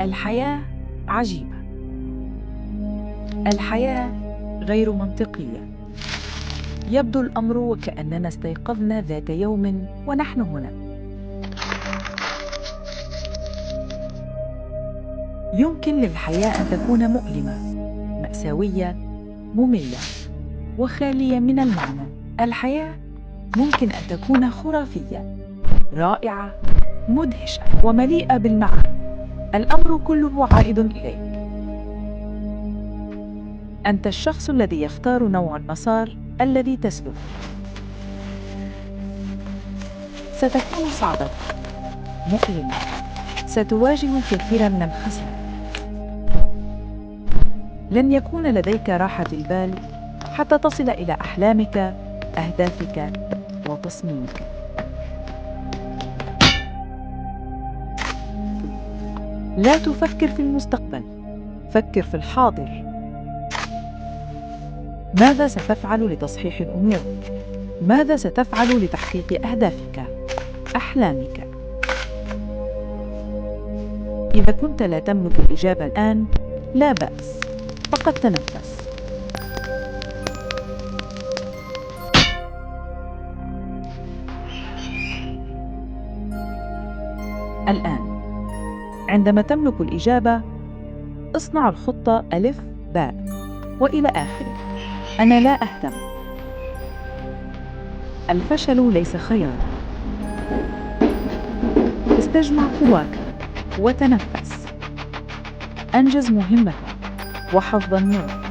الحياة عجيبة. الحياة غير منطقية. يبدو الأمر وكأننا استيقظنا ذات يوم ونحن هنا. يمكن للحياة أن تكون مؤلمة، مأساوية، مملة، وخالية من المعنى. الحياة ممكن أن تكون خرافية، رائعة، مدهشة، ومليئة بالمعنى. الأمر كله عائد إليك. أنت الشخص الذي يختار نوع المسار الذي تسلكه. ستكون صعبة، مؤلمة، ستواجه الكثير من الخسائر. لن يكون لديك راحة البال حتى تصل إلى أحلامك، أهدافك، وتصميمك. لا تفكر في المستقبل، فكر في الحاضر. ماذا ستفعل لتصحيح الأمور؟ ماذا ستفعل لتحقيق أهدافك، أحلامك؟ إذا كنت لا تملك الإجابة الآن، لا بأس، فقط تنفس. الآن، عندما تملك الإجابة، اصنع الخطة ألف باء وإلى آخره. أنا لا أهتم. الفشل ليس خيار. استجمع قواك وتنفس. أنجز مهمتك وحظاً معك.